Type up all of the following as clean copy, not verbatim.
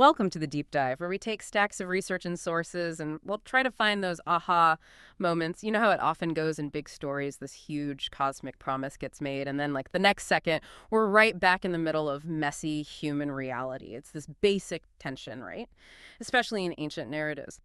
Welcome to the deep dive, where we take stacks of research and sources and we'll try to find those aha moments. You know how it often goes in big stories, this huge cosmic promise gets made, and then, like, the next second, we're right back in the middle of messy human reality. It's this basic tension, right? Especially in ancient narratives.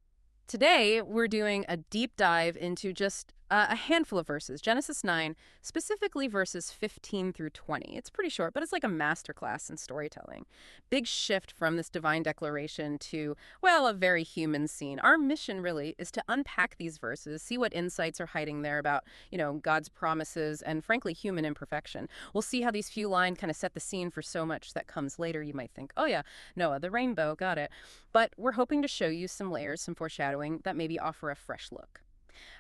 Today, we're doing a deep dive into just a handful of verses, Genesis 9, specifically verses 15 through 20. It's pretty short, but it's like a masterclass in storytelling. Big shift from this divine declaration to, well, a very human scene. Our mission really is to unpack these verses, see what insights are hiding there about, God's promises and, frankly, human imperfection. We'll see how these few lines kind of set the scene for so much that comes later. You might think, oh yeah, Noah, the rainbow, got it. But we're hoping to show you some layers, some foreshadowing that maybe offer a fresh look.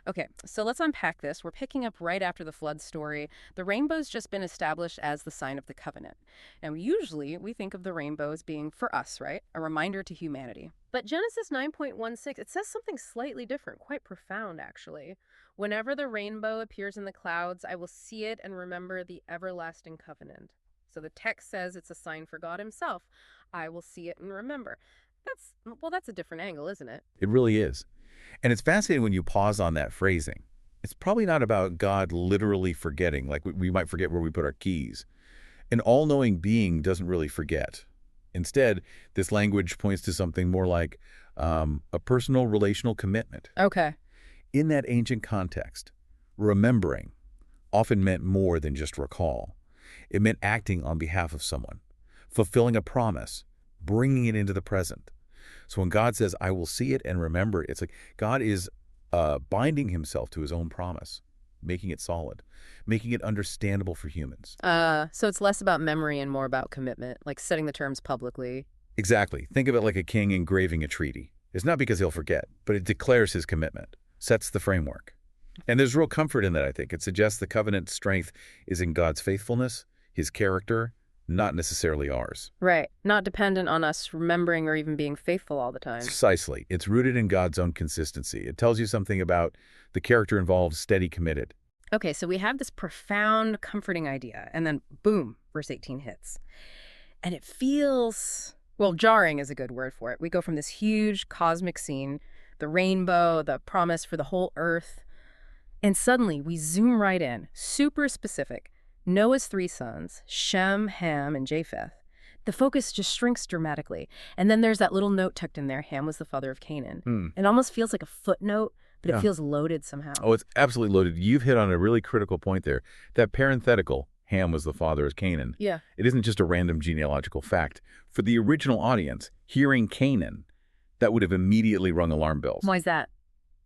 Okay, so let's unpack this. We're picking up right after the flood story. The rainbow's just been established as the sign of the covenant. And usually we think of the rainbow as being, for us, right, a reminder to humanity. But Genesis 9.16, it says something slightly different, quite profound, actually. Whenever the rainbow appears in the clouds, I will see it and remember the everlasting covenant. So the text says it's a sign for God himself. I will see it and remember. That's a different angle, isn't it? It really is. And it's fascinating when you pause on that phrasing. It's probably not about God literally forgetting, like we might forget where we put our keys. An all-knowing being doesn't really forget. Instead, this language points to something more like a personal relational commitment. Okay. In that ancient context, remembering often meant more than just recall. It meant acting on behalf of someone, fulfilling a promise, bringing it into the present. So when God says, I will see it and remember it, it's like God is binding himself to his own promise, making it solid, making it understandable for humans. So it's less about memory and more about commitment, like setting the terms publicly. Exactly. Think of it like a king engraving a treaty. It's not because he'll forget, but it declares his commitment, sets the framework. And there's real comfort in that, I think. It suggests the covenant's strength is in God's faithfulness, his character, not necessarily ours. Right. Not dependent on us remembering or even being faithful all the time. Precisely. It's rooted in God's own consistency. It tells you something about the character involved, steady, committed. Okay, so we have this profound, comforting idea, and then boom, verse 18 hits. And it feels, well, jarring is a good word for it. We go from this huge cosmic scene, the rainbow, the promise for the whole earth, and suddenly we zoom right in, super specific. Noah's three sons, Shem, Ham, and Japheth. The focus just shrinks dramatically. And then there's that little note tucked in there, Ham was the father of Canaan. It almost feels like a footnote, but it feels loaded somehow. Oh, it's absolutely loaded. You've hit on a really critical point there. That parenthetical, Ham was the father of Canaan. Yeah. It isn't just a random genealogical fact. For the original audience, hearing Canaan, that would have immediately rung alarm bells. Why is that?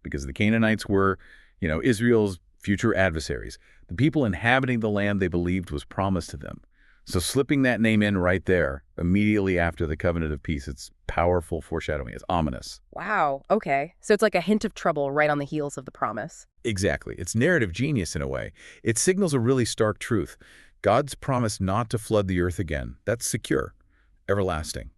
Because the Canaanites were, Israel's future adversaries. The people inhabiting the land they believed was promised to them. So slipping that name in right there, immediately after the covenant of peace, it's powerful foreshadowing. It's ominous. Wow, okay. So it's like a hint of trouble right on the heels of the promise. Exactly. It's narrative genius in a way. It signals a really stark truth. God's promise not to flood the earth again, that's secure, everlasting.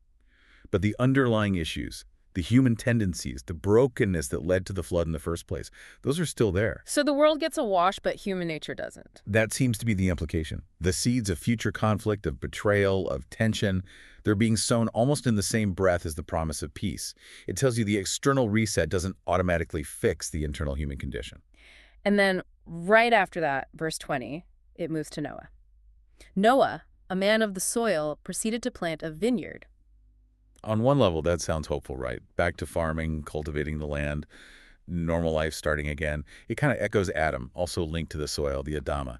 But the underlying issues, the human tendencies, the brokenness that led to the flood in the first place, those are still there. So the world gets a wash, but human nature doesn't. That seems to be the implication. The seeds of future conflict, of betrayal, of tension, they're being sown almost in the same breath as the promise of peace. It tells you the external reset doesn't automatically fix the internal human condition. And then right after that, verse 20, it moves to Noah. Noah, a man of the soil, proceeded to plant a vineyard. On one level, that sounds hopeful, right? Back to farming, cultivating the land, normal life starting again. It kind of echoes Adam, also linked to the soil, the Adama,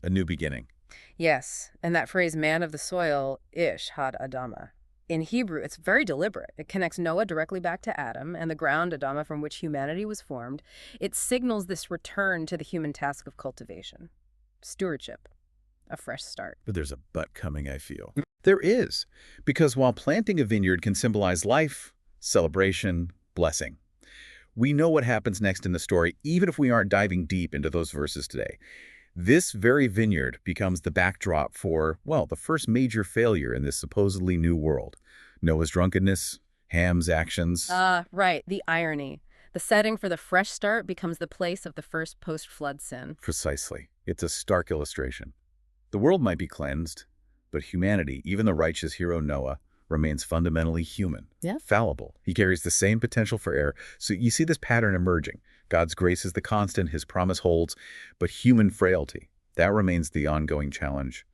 a new beginning. Yes, and that phrase, man of the soil, ish had Adama. In Hebrew, it's very deliberate. It connects Noah directly back to Adam and the ground, Adama, from which humanity was formed. It signals this return to the human task of cultivation, stewardship, a fresh start. But there's a but coming, I feel. There is, because while planting a vineyard can symbolize life, celebration, blessing, we know what happens next in the story, even if we aren't diving deep into those verses today. This very vineyard becomes the backdrop for, well, the first major failure in this supposedly new world. Noah's drunkenness, Ham's actions. Right, the irony. The setting for the fresh start becomes the place of the first post-flood sin. Precisely. It's a stark illustration. The world might be cleansed, but humanity, even the righteous hero Noah, remains fundamentally human, Yeah. fallible. He carries the same potential for error. So you see this pattern emerging. God's grace is the constant, his promise holds, but human frailty, that remains the ongoing challenge,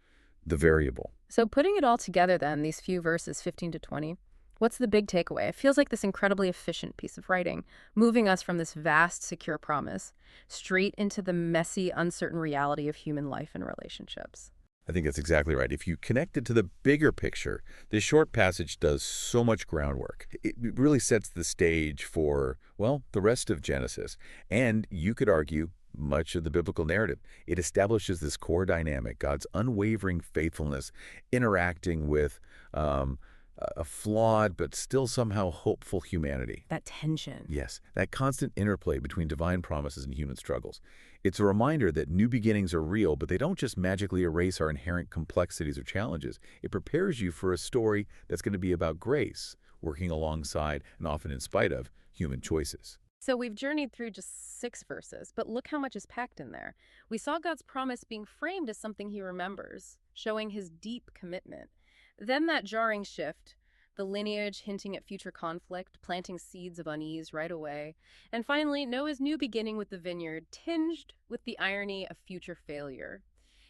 the variable. So putting it all together then, these few verses 15 to 20, what's the big takeaway? It feels like this incredibly efficient piece of writing, moving us from this vast, secure promise straight into the messy, uncertain reality of human life and relationships. I think that's exactly right. If you connect it to the bigger picture, this short passage does so much groundwork. It really sets the stage for, well, the rest of Genesis. And you could argue much of the biblical narrative. It establishes this core dynamic, God's unwavering faithfulness, interacting with a flawed but still somehow hopeful humanity. That tension. Yes, that constant interplay between divine promises and human struggles. It's a reminder that new beginnings are real, but they don't just magically erase our inherent complexities or challenges. It prepares you for a story that's going to be about grace, working alongside and often in spite of human choices. So we've journeyed through just 6 verses, but look how much is packed in there. We saw God's promise being framed as something he remembers, showing his deep commitment. Then that jarring shift, the lineage hinting at future conflict, planting seeds of unease right away. And finally, Noah's new beginning with the vineyard, tinged with the irony of future failure.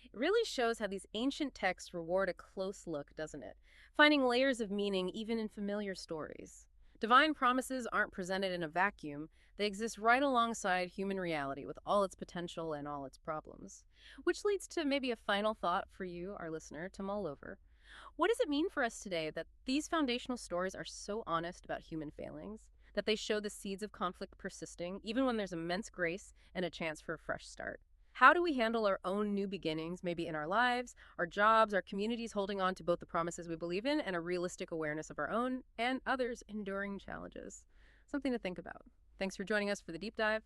It really shows how these ancient texts reward a close look, doesn't it? Finding layers of meaning even in familiar stories. Divine promises aren't presented in a vacuum. They exist right alongside human reality with all its potential and all its problems. Which leads to maybe a final thought for you, our listener, to mull over. What does it mean for us today that these foundational stories are so honest about human failings, that they show the seeds of conflict persisting, even when there's immense grace and a chance for a fresh start? How do we handle our own new beginnings, maybe in our lives, our jobs, our communities, holding on to both the promises we believe in and a realistic awareness of our own and others' enduring challenges? Something to think about. Thanks for joining us for the deep dive.